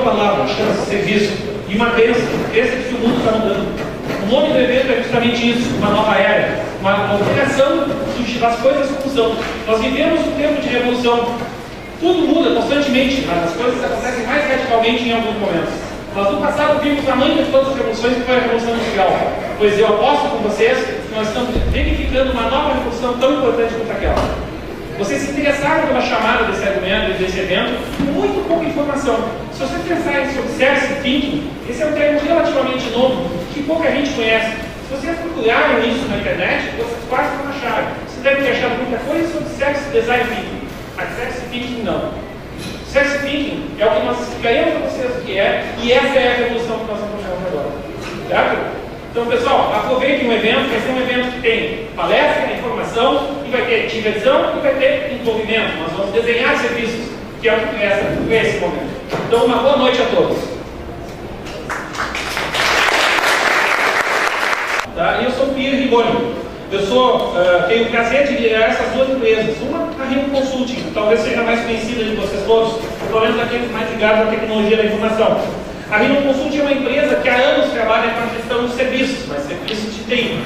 palavra, chama-se serviço, e uma crença de que o mundo está mudando. O nome do evento é justamente isso, uma nova era, uma alteração das coisas como são. Nós vivemos um tempo de revolução. Tudo muda constantemente, mas as coisas acontecem mais radicalmente em alguns momentos. Nós no passado vimos a mãe de todas as revoluções, que foi a Revolução Industrial. Pois eu aposto com vocês que nós estamos verificando uma nova revolução tão importante quanto aquela. Vocês se interessaram pela chamada desse argumento, desse evento, com muito pouca informação. Se você pensar em Observe Thinking, esse é um termo relativamente novo, que pouca gente conhece. Se vocês procurarem isso na internet, vocês quase não acharam. Vocês devem ter achado muita coisa sobre Service Design Thinking, mas Service Thinking não. Service Thinking é o que nós explicaremos para vocês o que é, e essa é a revolução que nós vamos fazer agora. Certo? Então, pessoal, aproveitem o evento. Vai ser um evento que tem palestra, informação, e vai ter diversão e vai ter envolvimento. Nós vamos desenhar serviços, que é o que interessa nesse momento. Então, uma boa noite a todos. Tá? Eu sou o Pierre Rigoni. Eu tenho o prazer de liderar essas duas empresas. Uma, a Rino Consulting, talvez seja mais conhecida de vocês todos, pelo menos aqueles mais ligados à tecnologia da informação. A Rino Consulting é uma empresa que há anos trabalha com a gestão de serviços, mas serviços de TI.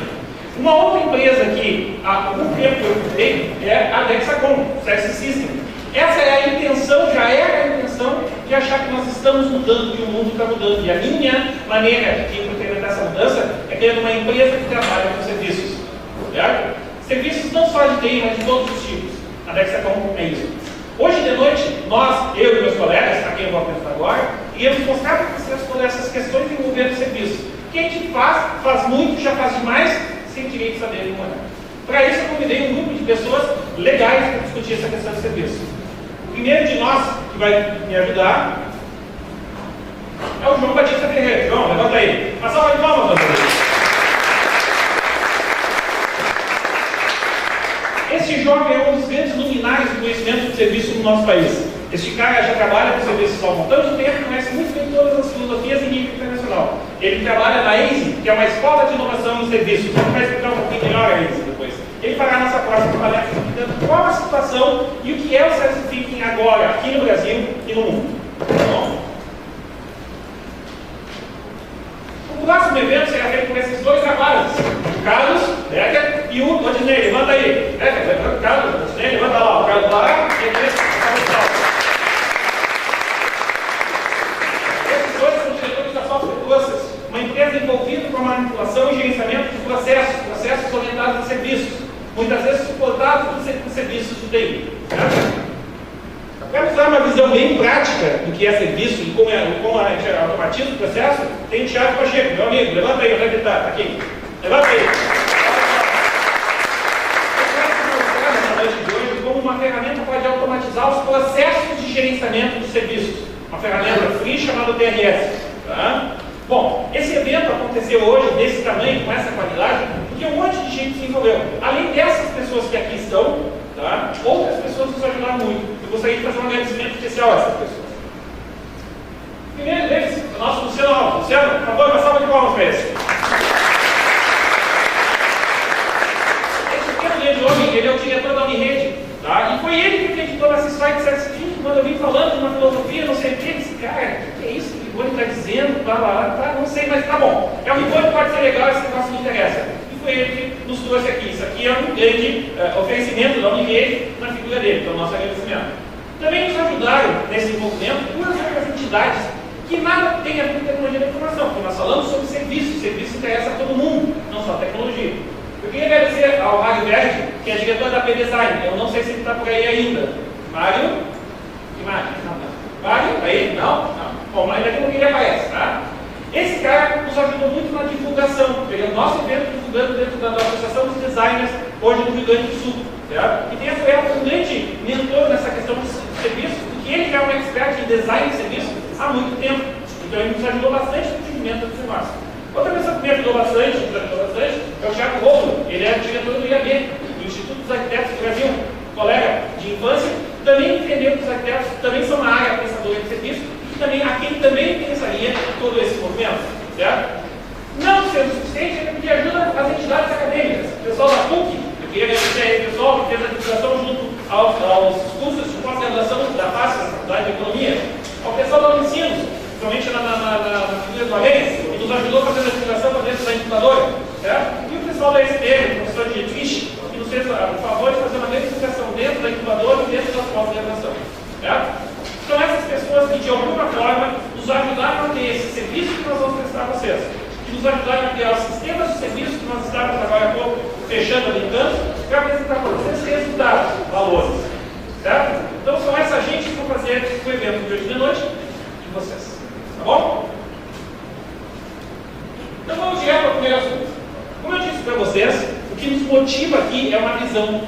Uma outra empresa que há algum tempo eu cuidei é a Dexacom, Service System. Essa é a intenção, já era a intenção de achar que nós estamos mudando, que o mundo está mudando. E a minha maneira de implementar essa mudança é criando uma empresa que trabalha com serviços. Certo? Serviços não só de TI, mas de todos os tipos. A Dexacom é isso. Hoje de noite, eu e meus colegas, a quem eu vou apresentar agora, iremos mostrar para vocês todas essas questões envolvendo serviços. O que a gente faz muito, já faz demais, sem direito de saber como é. Para isso, eu convidei um grupo de pessoas legais para discutir essa questão de serviço. O primeiro de nós que vai me ajudar é o João Batista Ferreira. João, levanta aí. Uma salva de palmas, Esse jovem é um dos grandes luminares do conhecimento de serviço no nosso país. Este cara já trabalha com serviços há um montão de tempo, conhece muito bem todas as filosofias em nível internacional. Ele trabalha na ASE, que é uma escola de inovação em serviços. Ele vai explicar um pouquinho melhor a ASE depois. Ele fará a nossa próxima palestra explicando qual a situação e o que é o Service Thinking agora, aqui no Brasil e no mundo. Tá bom? O próximo evento será feito com esses dois rapazes, o Carlos Becker e o Odinei. Levanta aí. Carlos, Odinei, levanta lá. O Carlos lá e aqui. Uma empresa envolvida com a manipulação e gerenciamento de processos orientados a serviços, muitas vezes suportados por serviços do TI. Vamos dar uma visão bem prática do que é serviço e como a gente automatiza o processo. Tem o Thiago Pacheco, meu amigo, levanta aí, onde é que ele está? Aqui. Levanta aí. Eu quero mostrar na noite de hoje como uma ferramenta pode automatizar os processos de gerenciamento dos serviços. Uma ferramenta free chamada TRS. Tá? Bom, esse evento aconteceu hoje desse tamanho, com essa qualidade, porque um monte de gente se envolveu. Além dessas pessoas que aqui estão, tá? Outras pessoas nos ajudaram muito. Eu gostaria de fazer um agradecimento especial a essas pessoas. Primeiro deles, o nosso Luciano Alves. Luciano, por favor, uma salva de palmas para esse. Esse pequeno grande homem, ele é o diretor da Unirede, tá? E foi ele que acreditou nessa slide de Service Thinking, quando eu vim falando de uma filosofia, não sei o que, esse cara, o que é isso? O Rigoni está dizendo, tá, não sei, mas tá bom. É o Rigoni, pode ser legal, esse negócio me interessa. E foi ele que nos trouxe aqui. Isso aqui é um grande oferecimento da Unirede na figura dele, então nosso agradecimento. Também nos ajudaram nesse envolvimento duas outras entidades que nada tem a ver com tecnologia da informação, porque nós falamos sobre serviço interessa a todo mundo, não só a tecnologia. Eu queria agradecer ao Mário Berg, que é diretor da P-Design. Eu não sei se ele está por aí ainda. Mário? Que Mário? Não. Mário? Aí? Não? Bom, mas daqui a pouco ele aparece, tá? Esse cara nos ajudou muito na divulgação. Ele é o nosso evento divulgando dentro da Associação dos Designers, hoje no Rio Grande do Sul. Certo? E tem um grande mentor nessa questão de serviço, porque ele já é um expert em design de serviço há muito tempo. Então ele nos ajudou bastante no entendimento desse negócio. Outra pessoa que me ajudou bastante é o Thiago Romulo. Ele é o diretor do IAB, do Instituto dos Arquitetos do Brasil, colega de infância, também entendeu que os arquitetos também são uma área prestadora de serviço e também a quem também pensaria em todo esse movimento, certo? Não sendo suficiente, ele pedir ajuda às entidades acadêmicas. O pessoal da PUC, eu queria agradecer aí o pessoal que fez a divulgação junto aos cursos de pós-graduação da FACES, da Faculdade de Economia, ao pessoal da Unicinos, principalmente na figura do Além, que nos ajudou a fazer a divulgação para dentro da incubadora, e o pessoal da SPM, o professor Dietrich, que nos fez o favor de fazer uma divulgação dentro da incubadora e dentro da pós-graduação. São essas pessoas que, de alguma forma, nos ajudaram a ter esse serviço que nós vamos prestar a vocês, que nos ajudaram a criar os sistemas de serviço que nós estávamos agora há pouco fechando ali em campo, para apresentar para vocês resultados, valores. Certo? Então são essa gente que vão fazer o evento de hoje de noite de vocês. Tá bom? Então vamos direto ao primeiro assunto. Como eu disse para vocês, o que nos motiva aqui é uma visão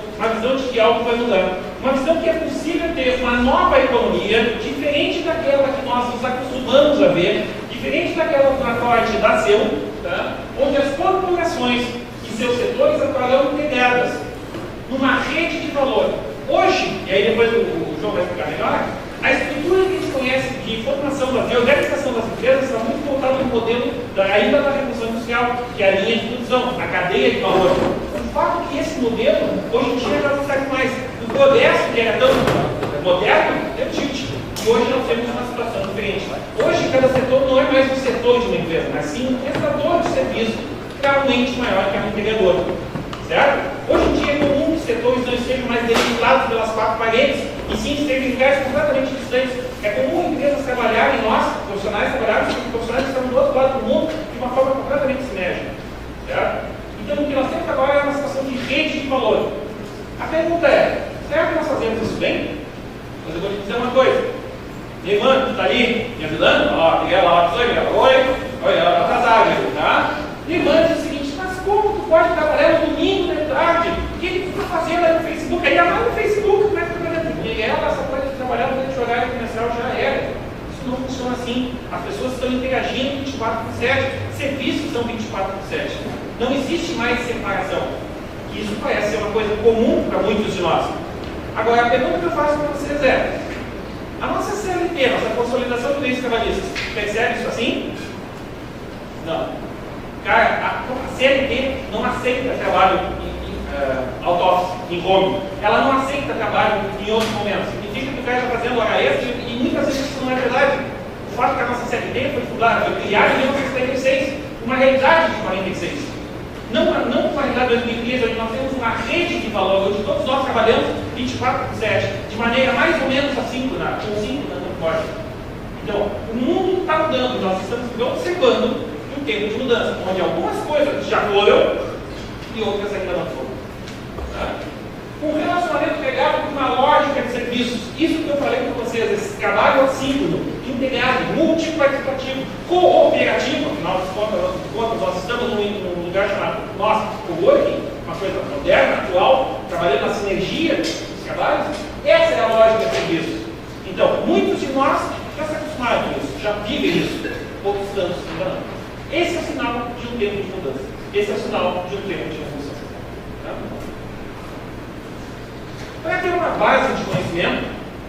de que algo vai mudar. Uma visão que é possível ter uma nova economia, diferente daquela que nós nos acostumamos a ver, diferente daquela na qual a gente nasceu, onde as corporações e seus setores atuarão integradas numa rede de valor. Hoje, e aí depois o João vai explicar melhor, a estrutura que a gente conhece de formação de organização das empresas está muito voltada no modelo ainda da Revolução Industrial, que é a linha de produção, a cadeia de valor. O fato é que esse modelo, hoje em dia, já não serve mais. O progresso que era tão moderno é o tilt. E hoje nós temos uma situação diferente. Hoje, cada setor não é mais um setor de uma empresa, mas sim um prestador de serviço realmente maior que um integrador. Certo? Hoje em dia é comum que os setores não estejam mais delimitados pelas quatro paredes, e sim estejam em lugares completamente distantes. É comum empresas trabalharem, nós, profissionais, trabalharmos com profissionais que estão do outro lado do mundo de uma forma completamente sinérgica. Certo? Então, o que nós temos agora é uma situação de rede de valor. A pergunta é, será que nós fazemos isso bem? Mas eu vou te dizer uma coisa. Ei, mano, tu está ali me ajudando? Ó, Miguel, ó, oi, ela está atrasada, tá? E mano, diz o seguinte, mas como tu pode trabalhar no domingo de tarde? O que tu está fazendo aí no Facebook? Aí lá no Facebook, como é que tu está trabalhando? E ela, essa coisa de trabalhar durante o horário comercial já era. Isso não funciona assim. As pessoas estão interagindo 24/7. Serviços são 24/7. Não existe mais separação. Isso parece ser uma coisa comum para muitos de nós. Agora, a pergunta que eu faço para vocês é, a nossa CLT, nossa consolidação de leis trabalhistas, percebe isso assim? Não. Cara, a CLT não aceita trabalho out-office, em home. Ela não aceita trabalho em outros momentos. Significa que o cara está fazendo hora extra e muitas vezes isso não é verdade. O fato que a nossa CLT foi criada em 1976, uma realidade de 46. Não uma realidade de 2013, onde nós temos uma rede de valor, onde todos nós trabalhamos 24/7, de maneira mais ou menos assíncrona, não pode. Então, o mundo está mudando, nós estamos observando um tempo de mudança, onde algumas coisas já foram e outras ainda não foram. Um relacionamento pegado com uma lógica de serviços, isso que eu falei para vocês, esse trabalho assíncrono, integrado, multiparticipativo, cooperativo, afinal de contas, nós estamos num lugar chamado coworking, uma coisa moderna, atual, trabalhando na sinergia dos trabalhos. Essa é a lógica de serviços. Então, muitos de nós já se acostumaram com isso, já vivem isso, outros tantos ainda não. Esse é o sinal de um tempo de mudança. Esse é o sinal de um tempo de revolução. Para ter uma base de conhecimento,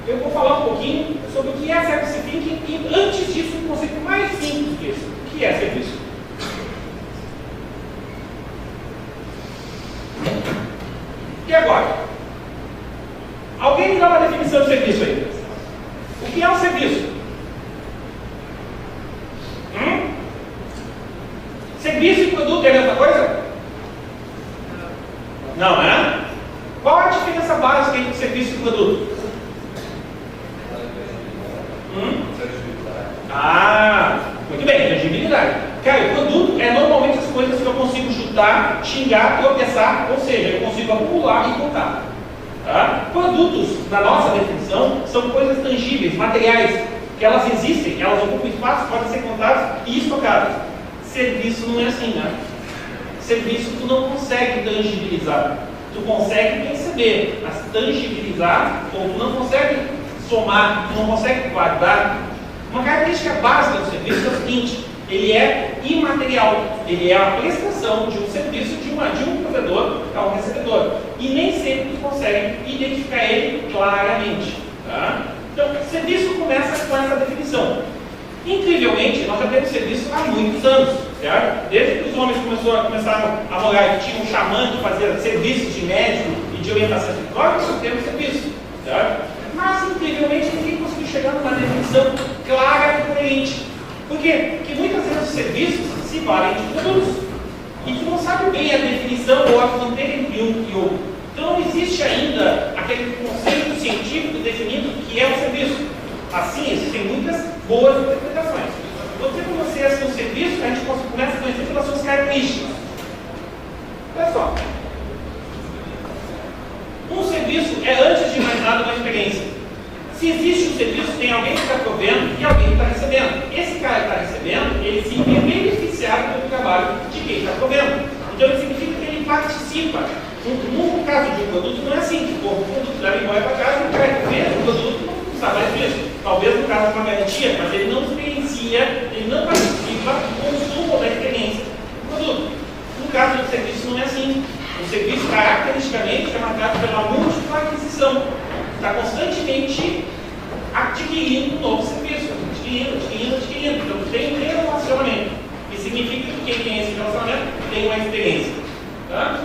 eu vou falar um pouquinho sobre o que é Service Thinking e, antes disso, um conceito mais simples que esse. O que é serviço? E agora? Alguém me dá uma definição de serviço aí? O que é um serviço? Serviço e produto é a mesma coisa? Não, é? Qual a diferença básica entre serviço e produto? Muito bem, tangibilidade. Cara, o produto é normalmente as coisas que eu consigo chutar, xingar, tropeçar, ou seja, eu consigo acumular e contar. Tá? Produtos, na nossa definição, são coisas tangíveis, materiais, que elas existem, elas ocupam espaço, podem ser contadas e estocadas. Serviço não é assim, né? Serviço tu não consegue tangibilizar. Tu consegue perceber, mas tangibilizar, ou tu não consegue somar, tu não consegue guardar. Uma característica básica do serviço é o seguinte: ele é imaterial, ele é a prestação de um serviço de um provedor a um recebedor. E nem sempre tu consegue identificar ele claramente. Tá? Então, serviço começa com essa definição. Incrivelmente, nós já temos serviço há muitos anos, certo? Desde que os homens começaram a morar, que tinha um xamã que fazia serviços de médico e de orientação espiritual, nós temos serviço, certo? Mas, incrivelmente, ninguém conseguiu chegar numa definição clara e coerente. Por quê? Porque muitas vezes os serviços se valem de produtos. E tu não sabe bem a definição ou a fronteira entre um e outro. Então não existe ainda aquele conceito científico definindo o que é um serviço. Assim, existem muitas boas interpretações. Vou dizer para vocês que um serviço a gente começa a conhecer pelas suas características. Olha só. Um serviço é, antes de mais nada, uma experiência. Se existe um serviço, tem alguém que está provendo e alguém que está recebendo. Esse cara que está recebendo, ele se vê beneficiado pelo trabalho de quem está provendo. Então, isso significa que ele participa. No caso de um produto, não é assim. Tipo, o produto leva embora para casa, o cara que vende o produto não sabe mais disso. Talvez no caso de uma garantia, mas ele não experiencia, ele não participa do consumo ou da experiência do produto. No caso do serviço, não é assim. O serviço, caracteristicamente, é marcado pela múltipla aquisição. Está constantemente adquirindo um novo serviço, adquirindo. Então, tem um relacionamento, que significa que quem tem esse relacionamento tem uma experiência. Tá?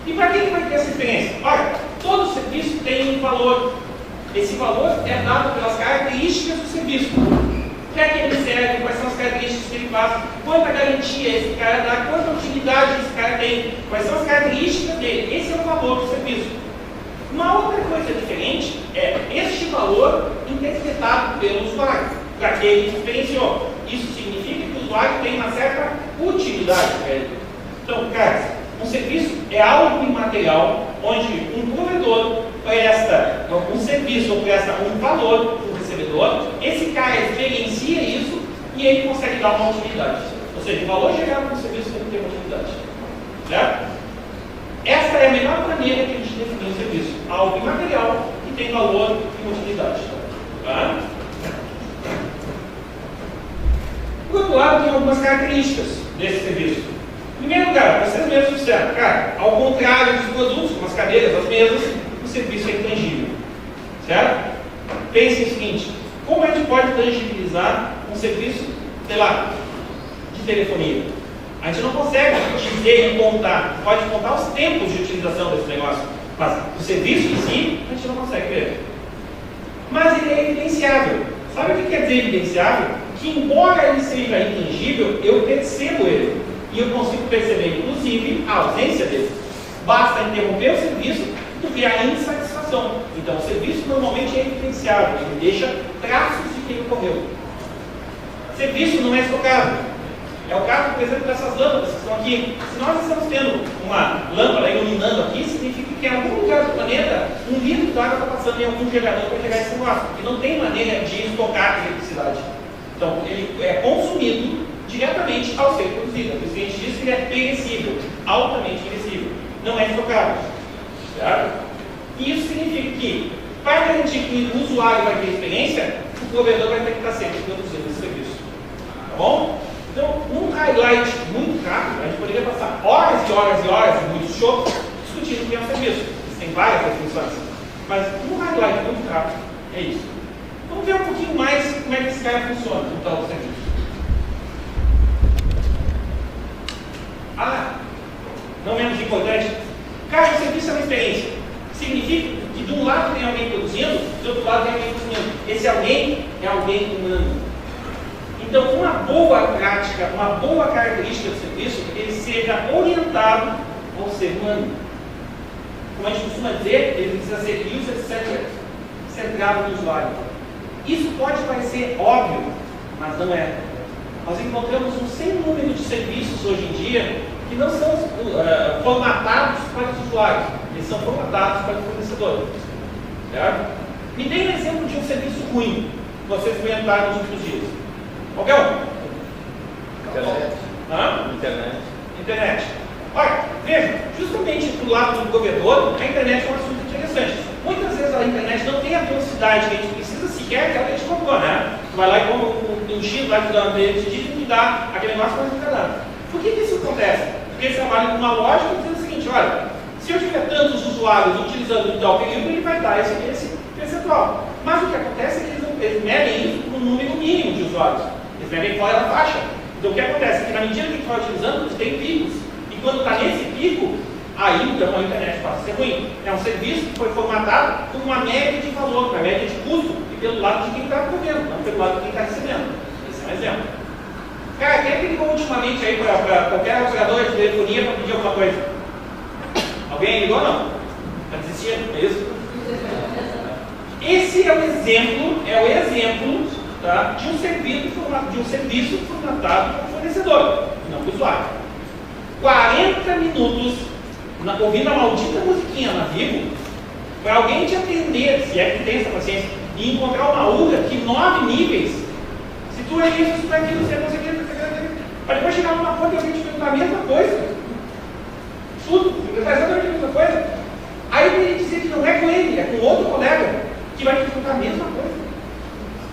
E para quem vai ter essa experiência? Olha, todo serviço tem um valor. Esse valor é dado pelas características do serviço. Para que ele serve, quais são as características que ele faz, quanta garantia esse cara dá, quanta utilidade esse cara tem, quais são as características dele. Esse é o valor do serviço. Uma outra coisa diferente é este valor interpretado pelo usuário, para aquele que experienciou. Isso significa que o usuário tem uma certa utilidade para ele. Então, cara, um serviço é algo imaterial onde um provedor presta um serviço ou presta um valor para o recebedor, esse cara experiencia isso e ele consegue dar uma utilidade. Ou seja, o valor gerado no serviço tem que ter uma utilidade. Certo? Essa é a melhor maneira que a gente define um serviço. Algo imaterial que tem valor e utilidade. Tá? Por outro lado, tem algumas características desse serviço. Em primeiro lugar, vocês mesmos disseram, cara, ao contrário dos produtos, como as cadeiras, as mesas, o serviço é intangível. Certo? Pense o seguinte, como a gente pode tangibilizar um serviço, sei lá, de telefonia? A gente não consegue dizer e contar, pode contar os tempos de utilização desse negócio, mas o serviço em si, a gente não consegue ver. Mas ele é evidenciável. Sabe o que quer dizer evidenciável? Que embora ele seja intangível, eu percebo ele. E eu consigo perceber, inclusive, a ausência dele. Basta interromper o serviço e tu vê a insatisfação. Então, o serviço normalmente é evidenciável, ele deixa traços de quem ocorreu. Serviço não é estocado. É o caso, por exemplo, dessas lâmpadas que estão aqui. Se nós estamos tendo uma lâmpada iluminando aqui, significa que em algum lugar do planeta, um litro d'água está passando em algum gerador para chegar a esse negócio. E não tem maneira de estocar a eletricidade. Então, ele é consumido diretamente ao ser produzido. Por isso que a gente diz que ele é perecível, altamente perecível. Não é estocável. Certo? E isso significa que, para garantir que o usuário vai ter experiência, o provedor vai ter que estar sempre produzindo esse serviço. Tá bom? Então, um highlight muito rápido, a gente poderia passar horas e horas e horas, muito show, discutindo o que é um serviço. Existem várias definições. Mas um highlight muito rápido é isso. Vamos ver um pouquinho mais como é que esse cara funciona, o tal do serviço. Não menos importante, cara, o serviço é uma experiência. Significa que de um lado tem alguém produzindo, do outro lado tem alguém consumindo. Esse alguém é alguém humano. Então, uma boa prática, uma boa característica do serviço é que ele seja orientado ao ser humano. Como a gente costuma dizer, ele precisa ser user-centered, centrado no usuário. Isso pode parecer óbvio, mas não é. Nós encontramos um sem número de serviços hoje em dia que não são formatados para os usuários, eles são formatados para o fornecedor. Certo? Me dê um exemplo de um serviço ruim que vocês experimentaram nos últimos dias. Qualquer um? Internet. Olha, veja, justamente do lado do provedor, a internet é um assunto interessante. Muitas vezes a internet não tem a velocidade que a gente precisa sequer que a gente comprou, né? Tu vai lá e compra um X, vai te dar ele te diz que dá aquele negócio para você dar. Por que isso acontece? Porque eles trabalham com uma lógica dizendo o seguinte, olha, se eu tiver tantos usuários utilizando em tal período, ele vai dar esse percentual. Mas o que acontece é que eles medem isso com um número mínimo de usuários. Eles medem fora da faixa. Então o que acontece é que na medida que a gente vai utilizando, eles têm picos. E quando está nesse pico, aí então a internet passa a ser ruim. É um serviço que foi formatado com uma média de valor, uma média de custo, e pelo lado de quem está provendo, não pelo lado de quem está recebendo. um exemplo. Cara, quem é que ligou ultimamente aí para qualquer operador de telefonia para pedir alguma coisa? Alguém ligou ou não? Está desistindo? É isso? Esse é o exemplo tá, de um serviço formatado para o fornecedor, não para o usuário. 40 minutos ouvindo a maldita musiquinha na Vivo, para alguém te atender, se é que tem essa paciência, e encontrar uma URA que 9 níveis, se tu é isso, tu é aquilo, você é conseguido, para depois chegar numa ponta e alguém te perguntar a mesma coisa. Tudo, você faz exatamente a mesma coisa. Aí ele dizer que não é com ele, é com outro colega, que vai te perguntar a mesma coisa.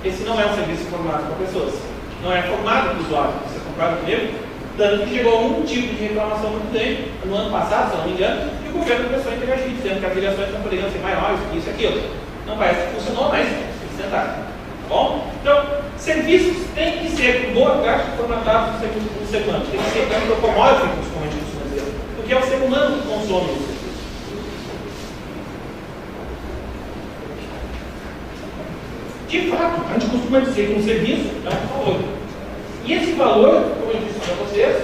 Esse não é um serviço formado para pessoas. Não é formado para o usuário. Você comprado comigo, tanto que chegou a um tipo de reclamação muito grande no ano passado, se não me engano, e o governo começou a interagir, dizendo que as ligações não poderiam ser maiores, isso e aquilo. Não parece que funcionou, mas tem que tentar. Tá bom? Então, serviços têm que ser, por boa parte, formatados no ser humano. Tem que ser antropomórficos, como a gente costuma dizer. Porque é o ser humano que consome isso. De fato, a gente costuma dizer que um serviço é um valor. E esse valor, como eu disse para vocês,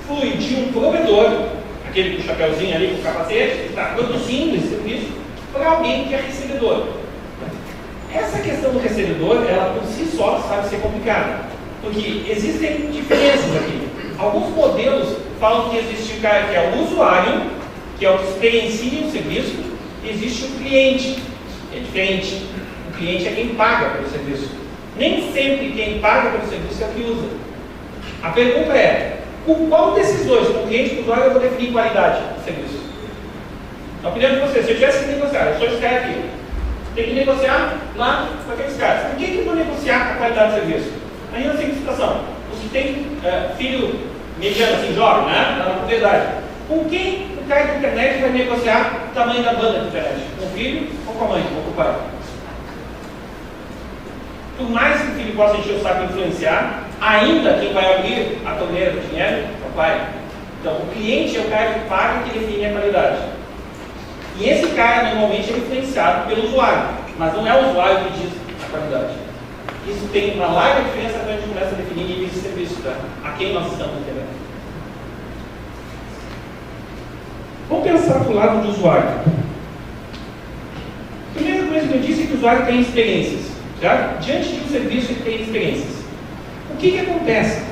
flui de um provedor, aquele com o chapéuzinho ali, com o capacete, que está produzindo esse serviço, para alguém que é recebedor. Essa questão do recebedor, ela por si só sabe ser complicada, porque existem diferenças aqui. Alguns modelos falam que existe o cara que é o usuário, que é o que experiencia o serviço, e existe o cliente. É diferente. O cliente é quem paga pelo serviço. Nem sempre quem paga pelo serviço é o que usa. A pergunta é, com qual desses dois, com o cliente e com o usuário, eu vou definir qualidade do serviço? Então, pedindo de você, se eu tivesse que negociar, eu sou esse cara aqui, tem que negociar lá com aqueles caras. Com quem que eu vou negociar a qualidade do serviço? Aí na seguinte situação, os que têm filho mediano, assim, jovem, né? Na propriedade. Com quem o cara de internet vai negociar o tamanho da banda de internet? Com o filho ou com a mãe, ou com o pai? Por mais que o filho possa encher o saco e influenciar, ainda quem vai abrir a torneira do dinheiro é o pai. Então, o cliente é o cara que paga e que define a qualidade. E esse cara, normalmente, é influenciado pelo usuário, mas não é o usuário que diz a qualidade. Isso tem uma larga diferença quando a gente começa a definir níveis de serviço, tá? A quem nós estamos entendendo. Vamos pensar para o lado do usuário. A primeira coisa que eu disse é que o usuário tem experiências. Certo? Diante de um serviço, ele tem experiências. O que acontece?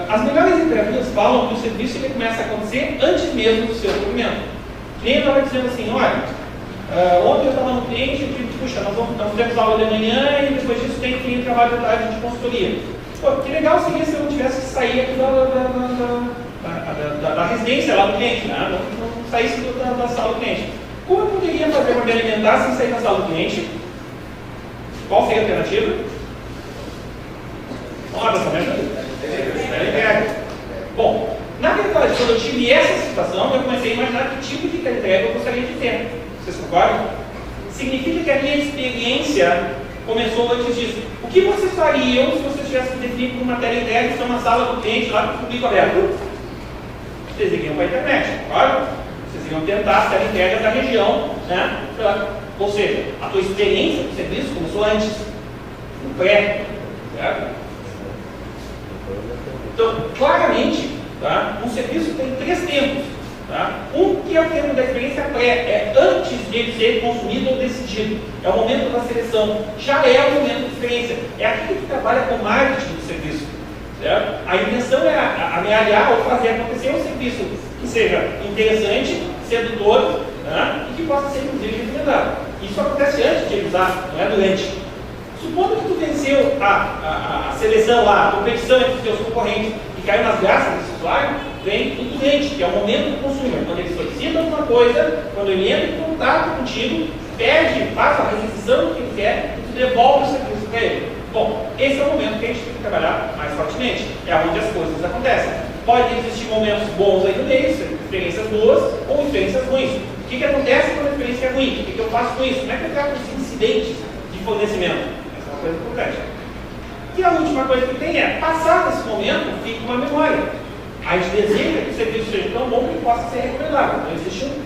As melhores terapias falam que o serviço ele começa a acontecer antes mesmo do seu atendimento. O cliente estava dizendo assim, olha, ontem eu estava no cliente e eu disse, puxa, nós temos aula de manhã e depois disso tem cliente trabalho de tarde de consultoria. Pô, que legal seria se eu não tivesse que sair aqui da residência lá do cliente, né? Não saísse da sala do cliente. Como eu poderia fazer para me alimentar sem sair da sala do cliente? Qual seria a alternativa? Vamos lá, pensamento? Bom, na verdade, quando eu tive essa situação, eu comecei a imaginar que tipo de entrega eu gostaria de ter. Vocês concordam? Significa que a minha experiência começou antes disso. O que vocês fariam se vocês tivessem definido uma matéria entrega em uma sala do cliente lá com o público aberto? Vocês iriam para a internet, claro? Vocês iriam tentar ser entregas da região, né? Ou seja, a tua experiência do serviço começou antes, no pré, certo? Então, claramente, tá? Um serviço tem 3 tempos. Tá? Um que é o tempo da experiência pré, é antes de ele ser consumido ou decidido. É o momento da seleção. Já é o momento de experiência. É aquilo que trabalha com marketing do serviço. Certo? A intenção é amealhar ou fazer acontecer um serviço que seja interessante, sedutor, né? E que possa ser inclusive recomendado. Isso acontece antes de ele usar, não é durante. Supondo que tu venceu a seleção lá, a competição entre os teus concorrentes e caiu nas graças desse usuário, vem o durante, que é o momento do consumidor. Quando ele solicita alguma coisa, quando ele entra em contato contigo, pede, faz a requisição do que ele quer e tu devolve o serviço para ele. Bom, esse é o momento que a gente tem que trabalhar mais fortemente. É onde as coisas acontecem. Pode existir momentos bons aí no meio, experiências boas ou experiências ruins. O que acontece quando a experiência é ruim? O que eu faço com isso? Como é que eu trato os incidentes de fornecimento? Essa é uma coisa importante. E a última coisa que tem é, passar desse momento, fica uma memória. A gente deseja que o serviço seja tão bom que possa ser recomendado. Então existe um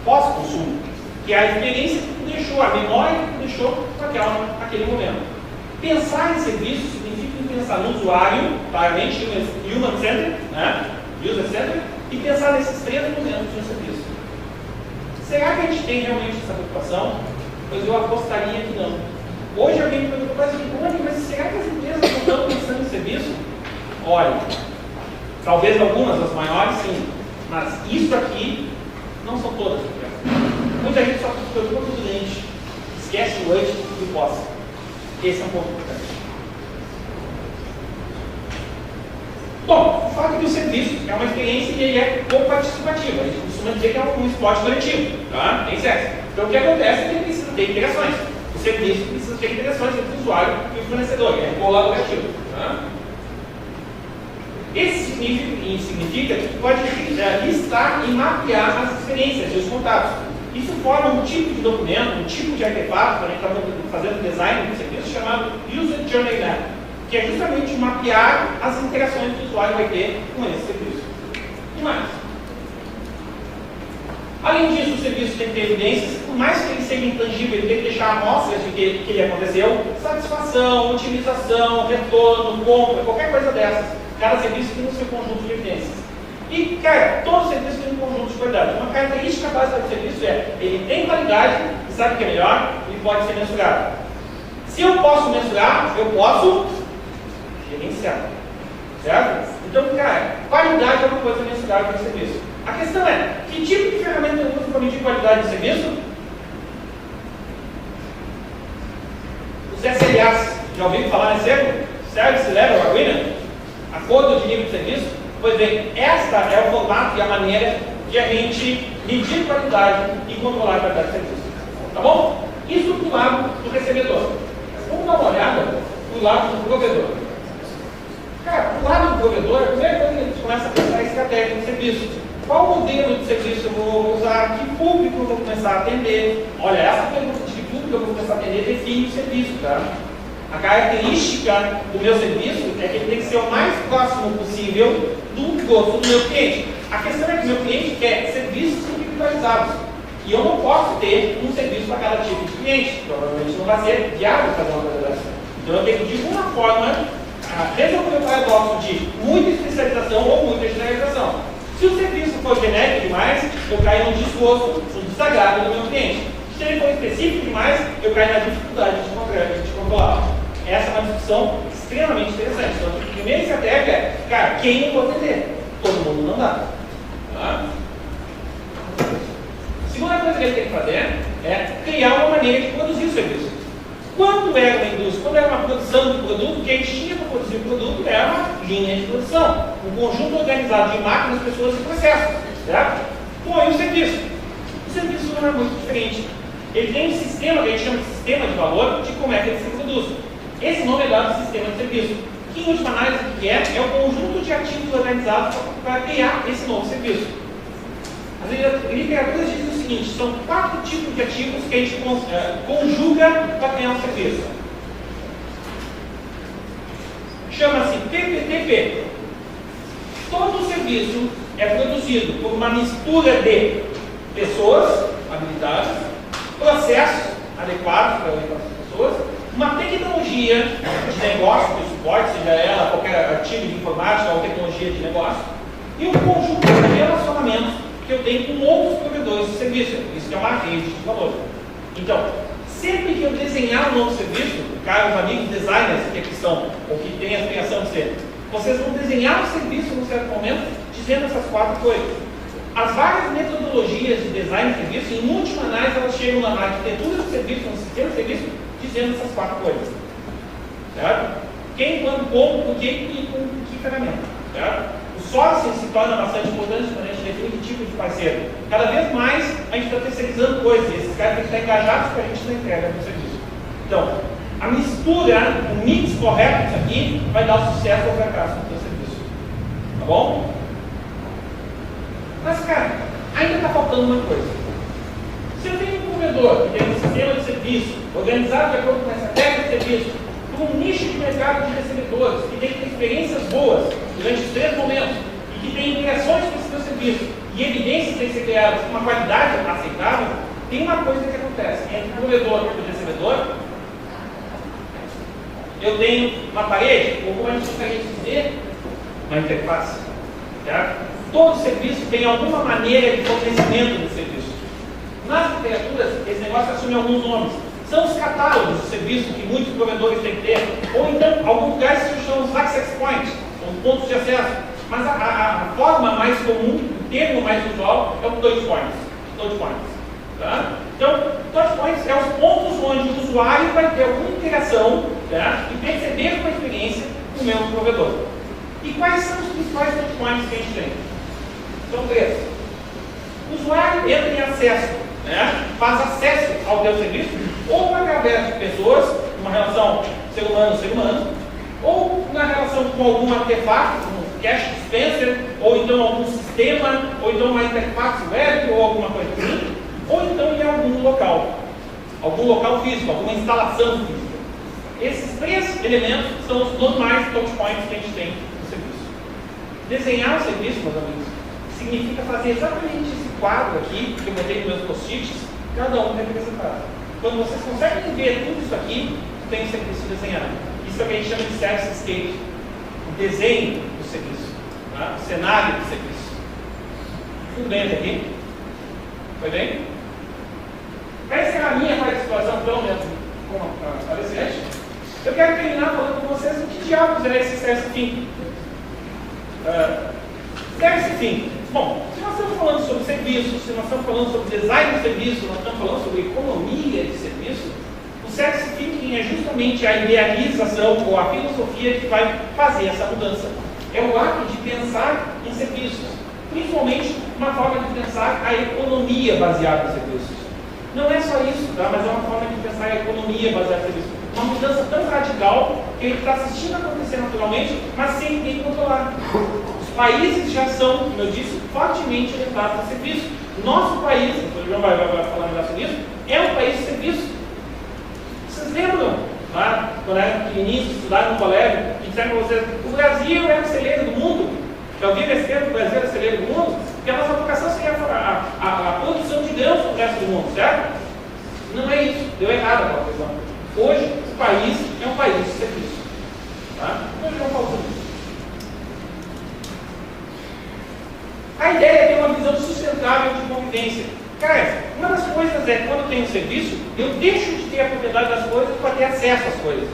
pós-consumo, que é a experiência que tu deixou, a memória que tu deixou naquele momento. Pensar em serviço significa pensar no usuário, claramente, human-centered, né? User-centered, e pensar nesses 3 elementos de um serviço. Será que a gente tem realmente essa preocupação? Pois eu apostaria que não. Hoje alguém me perguntou, mas será que as empresas não estão pensando em serviço? Olha, talvez algumas, as maiores, sim. Mas isso aqui não são todas. Muita gente só se preocupa com o cliente. Esquece o antes e o pós. Esse é um ponto importante. Bom, o fato de o serviço é uma experiência e ele é co-participativa. A gente costuma dizer que é um esporte coletivo. Tá? Tem certo. Então o que acontece é que ele precisa ter interações. O serviço precisa ter interações entre o usuário e o fornecedor. É colaborativo. Tá? Esse significa que pode listar e mapear as experiências e os contatos. Isso forma um tipo de documento, um tipo de artefato, quando a gente está fazendo design de serviço, chamado User Journey Map, que é justamente mapear as interações que o usuário vai ter com esse serviço. E mais. Além disso, o serviço tem que ter evidências, por mais que ele seja intangível, ele tem que deixar amostras de que ele aconteceu, satisfação, otimização, retorno, compra, qualquer coisa dessas. Cada serviço tem o seu conjunto de evidências. E, cara, todo serviço tem um conjunto de qualidade. Uma característica básica do serviço é, ele tem qualidade, e sabe o que é melhor? Ele pode ser mensurado. Se eu posso mensurar, eu posso gerenciar. Certo? Então, cara, qualidade é uma coisa mensurável do serviço. A questão é, que tipo de ferramenta eu uso para medir qualidade de serviço? Os SLAs. Já ouviram falar nesse termo? Service Level Agreement? Acordo de nível de serviço? Pois bem, esta é o formato e a maneira de a gente medir qualidade e controlar a qualidade de serviço. Tá bom? Isso do lado do recebedor. Vamos dar uma olhada do lado do provedor. Cara, do lado do provedor, a primeira coisa que a gente começa a pensar é estratégia de serviço. Qual modelo de serviço eu vou usar? Que público eu vou começar a atender? Olha, essa pergunta de público eu vou começar a atender define o serviço, tá? A característica do meu serviço é que ele tem que ser o mais próximo possível do gosto do meu cliente. A questão é que o meu cliente quer serviços individualizados. E eu não posso ter um serviço para cada tipo de cliente. Provavelmente não vai ser viável fazer uma coisa dessa. Então eu tenho que, de alguma forma, resolver o paradoxo de muita especialização ou muita generalização. Se o serviço for genérico demais, eu caio no desgosto, no desagrado do meu cliente. Se ele for específico demais, eu caio na dificuldade de controlar. Essa é uma discussão extremamente interessante. Então, a primeira estratégia é, cara, quem eu vou atender? Todo mundo não dá. Tá? A segunda coisa que ele tem que fazer é criar uma maneira de produzir o serviço. Quando era uma indústria, quando era uma produção de produto, o que a gente tinha para produzir o produto era uma linha de produção, um conjunto organizado de máquinas, pessoas e processos. Certo? Bom, e o serviço? O serviço não é muito diferente. Ele tem um sistema que a gente chama de sistema de valor de como é que ele se produz. Esse nome é dado do sistema de serviço. Que, em última análise, o que é o conjunto de ativos organizados para criar esse novo serviço. As literaturas dizem o seguinte: são 4 tipos de ativos que a gente conjuga para criar um serviço. Chama-se PPTP. Todo serviço é produzido por uma mistura de pessoas habilitadas, processos adequados para as pessoas, uma tecnologia de negócio, de suporte, seja ela qualquer tipo de informática ou tecnologia de negócio, e um conjunto de relacionamentos que eu tenho com outros provedores de serviço. Isso é uma rede de valor. Então, sempre que eu desenhar um novo serviço, caros amigos designers que aqui estão, ou que têm a aspiração de ser, vocês vão desenhar um serviço num certo momento dizendo essas 4 coisas. As várias metodologias de design de serviço, em última análise, elas chegam na arquitetura do serviço, no sistema de serviço, dizendo essas 4 coisas. Certo? Quem, quando, como, por quê e com que ferramenta. Certo? O sócio se torna bastante importante quando a gente define que tipo de parceiro. Cada vez mais a gente está terceirizando coisas, e esses caras têm que estar engajados para a gente na entrega do serviço. Então, a mistura, o mix correto disso aqui, vai dar o sucesso ou fracasso do seu serviço. Tá bom? Mas, cara, ainda está faltando uma coisa. Se eu tenho um provedor que tem um sistema de serviço organizado de acordo com essa técnica de serviço, com um nicho de mercado de recebedores, que tem experiências boas durante os 3 momentos, e que tem interações com esse seu serviço, e evidências têm que ser criadas com uma qualidade aceitável, tem uma coisa que acontece entre o provedor e o recebedor, eu tenho uma parede, ou como a gente gostaria de dizer, uma interface. Tá? Todo serviço tem alguma maneira de fornecimento do serviço. Nas literaturas, esse negócio assume alguns nomes. São os catálogos de serviço que muitos provedores têm que ter, ou então, alguns lugares se chamam os access points, são os pontos de acesso. Mas a forma mais comum, o termo mais usual, é o touch points. Touch points. Tá? Então, touch points é os pontos onde o usuário vai ter alguma interação, tá? E perceber uma experiência do meu provedor. E quais são os principais touch points que a gente tem? São 3. O usuário entra em acesso, né? Faz acesso ao teu serviço, ou através de pessoas, uma relação ser humano, ou na relação com algum artefato, como um cash dispenser, ou então algum sistema, ou então uma interface web, ou alguma coisa assim, ou então em algum local físico, alguma instalação física. Esses 3 elementos são os normais touch points que a gente tem no serviço. Desenhar o serviço, meus amigos, significa fazer exatamente esse quadro aqui, que eu botei nos meus post-its, cada um representado. Quando vocês conseguem ver tudo isso aqui, tem o serviço desenhado. Isso é o que a gente chama de service state, o desenho do serviço, tá? O cenário do serviço. Tudo bem até aqui? Foi bem? Essa é a minha participação, pelo menos, como palestrante. Eu quero terminar falando com vocês o que diabos é esse service thinking. Service thinking. Bom, se nós estamos falando sobre serviços, se nós estamos falando sobre design de serviço, nós estamos falando sobre economia de serviço, o service thinking é justamente a idealização ou a filosofia que vai fazer essa mudança. É o ato de pensar em serviços, principalmente uma forma de pensar a economia baseada em serviços. Não é só isso, tá? Mas é uma forma de pensar a economia baseada em serviços. Uma mudança tão radical que ele está assistindo acontecer naturalmente, mas sem ninguém controlar. Os países já são, como eu disse, fortemente orientados a serviço. Nosso país, o João vai falar melhor sobre isso, é um país de serviço. Vocês lembram, lá, quando eram pequenininhos, estudaram no colégio, e disseram para vocês, o Brasil é o celeiro do mundo? Já ouviram esse termo, o Brasil é o celeiro do mundo? Porque a nossa vocação seria a produção de grãos para o resto do mundo, certo? Não é isso, deu errado a conclusão. Hoje, o país é um país de serviço. Tá? Então, já falou sobre isso. A ideia é ter uma visão sustentável de convivência. Cara, uma das coisas é, quando eu tenho um serviço, eu deixo de ter a propriedade das coisas para ter acesso às coisas.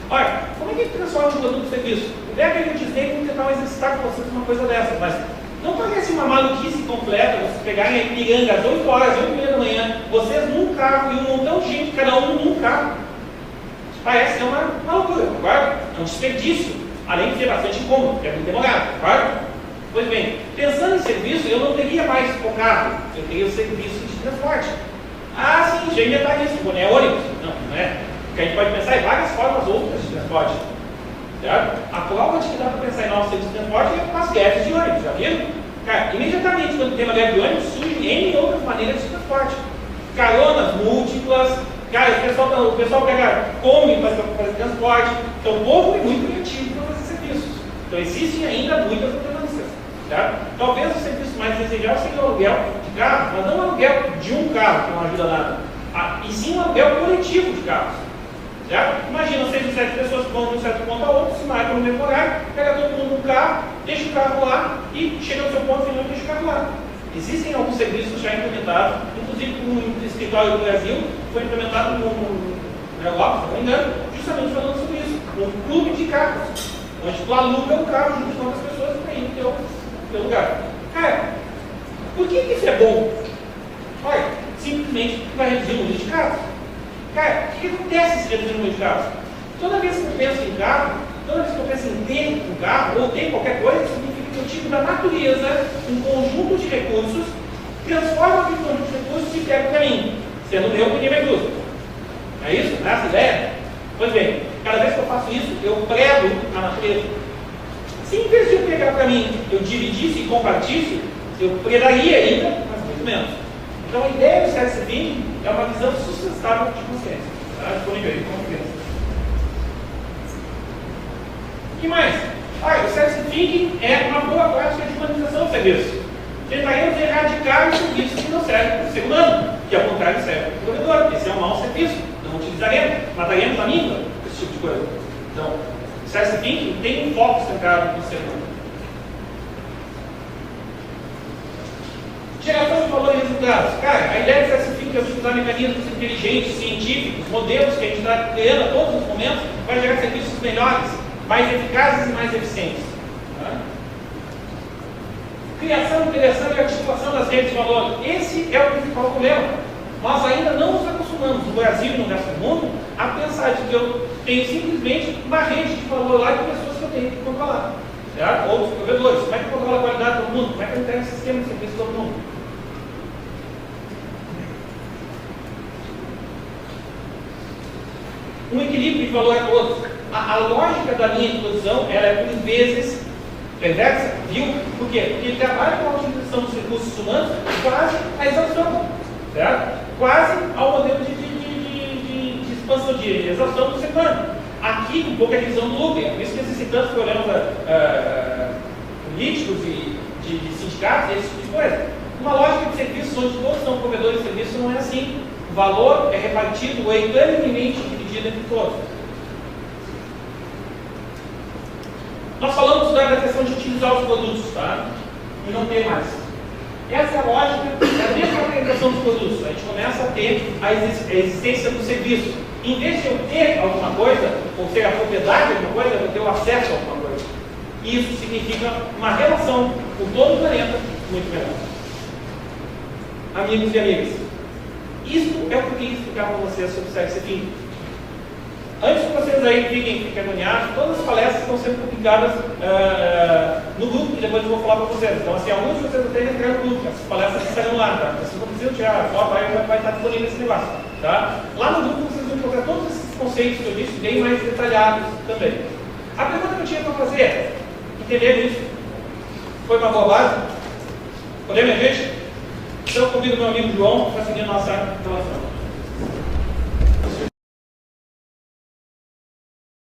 Olha, como é que a gente transforma um produto em serviço? O Becker e o Disney vão tentar exercitar com vocês uma coisa dessa, mas não parece uma maluquice completa vocês pegarem a Ipiranga às 8 horas, 8h30 da manhã, vocês num carro e um montão de gente, cada um num carro. Parece ser uma loucura, claro? É um desperdício, além de ser bastante incômodo, porque é muito demorado, claro? Pois bem, pensando em serviço, eu não teria mais o carro, eu teria o serviço de transporte. Ah, sim, já ia estar nisso, não é ônibus? Não é. Porque a gente pode pensar em várias formas outras de transporte. Certo? A prova de que dá para pensar em novos serviços de transporte é as greves de ônibus, já viram? Cara, imediatamente quando tem uma greve de ônibus, surgem N outras maneiras de transporte. Caronas múltiplas, cara, o pessoal pega come para fazer transporte. Então o povo é muito criativo para fazer serviços. Então existem ainda muitas alternâncias. Certo? Talvez o serviço mais desejado seja o aluguel de carro, mas não o aluguel de um carro, que não ajuda nada, e sim um aluguel coletivo de carros. Certo? Imagina 6 ou 7 pessoas que vão de um certo ponto a outro, se marcam no mesmo horário, pega todo mundo no carro, deixa o carro lá e chega ao seu ponto final e deixa o carro lá. Existem alguns serviços já implementados, inclusive no escritório do Brasil, foi implementado na Europa, se não me engano, justamente falando sobre isso, um clube de carros, onde tu aluga um carro junto com outras pessoas para ir no teu lugar. Cara, por que isso é bom? Olha, simplesmente vai reduzir o número de carros. Cara, o que acontece se reduzir o número de carros? Toda vez que eu penso em carro, toda vez que eu penso em ter um carro ou ter qualquer coisa, significa que eu tiro da natureza um conjunto de recursos, transformo aquele conjunto de recursos e pego para mim, sendo meu que ninguém me usa. É isso? Não é essa ideia? Pois bem, cada vez que eu faço isso, eu prego a natureza. Se em vez de eu pegar para mim, eu dividisse e compartisse, eu pregaria ainda, mas muito menos. Então a ideia do service thinking é uma visão sustentável de consciência, tá? Disponível de confiança. O que mais? O service thinking é uma boa prática de humanização do serviço. Tentaremos erradicar os serviços que não servem para o ser humano, que ao contrário servem para o provedor. Esse é um mau serviço. Não utilizaremos, mataremos a míngua, esse tipo de coisa. Então, o CS Thinking tem um foco centrado no ser humano. Geração de valor e resultados. Cara, a ideia do CS Thinking é utilizar mecanismos inteligentes, científicos, modelos que a gente está criando a todos os momentos para gerar serviços melhores, mais eficazes e mais eficientes. Tá? Criação, interação e articulação das redes de valor. Esse é o principal problema. Nós ainda não nos acostumamos, no Brasil e no resto do mundo, a pensar de que eu tenho simplesmente uma rede de valor lá de pessoas que eu tenho que controlar. Certo? Outros provedores. Como é que eu controlo a qualidade do mundo? Como é que eu entrego o sistema de serviço do mundo? Um equilíbrio de valor a todos. A lógica da minha introdução ela é por vezes perversa, viu? Por quê? Porque ele trabalha com a utilização dos recursos humanos quase à exaustão, certo? Quase ao modelo de expansão, de exaustão do ser humano. Aqui, um pouco a visão do lucro, por isso que existem tantos problemas políticos e de sindicatos, esse tipo de coisa. Uma lógica de serviços onde todos são provedores de serviços não é assim. O valor é repartido ou é equanimemente dividido entre todos. Nós falamos da questão de utilizar os produtos, tá? E não ter mais. Essa é a lógica da mesma apresentação dos produtos. A gente começa a ter a existência do serviço. Em vez de eu ter alguma coisa, ou ter a propriedade de alguma coisa, eu vou ter o acesso a alguma coisa. Isso significa uma relação com todo o planeta muito melhor. Amigos e amigas, isso é o que eu queria explicar para vocês sobre o CS Thinking. Antes que vocês aí fiquem agoniados, todas as palestras estão sendo publicadas no grupo, que depois eu vou falar para vocês. Então, assim, alguns de vocês até entraram no grupo, as palestras estarão lá, tá? Vocês não precisam tirar a foto, aí vai estar disponível esse negócio, tá? Lá no grupo vocês vão encontrar todos esses conceitos que eu disse, bem mais detalhados também. A pergunta que eu tinha para fazer é, entenderam isso? Foi uma boa base? Podemos, gente? Então, eu convido meu amigo João para seguir a nossa relação.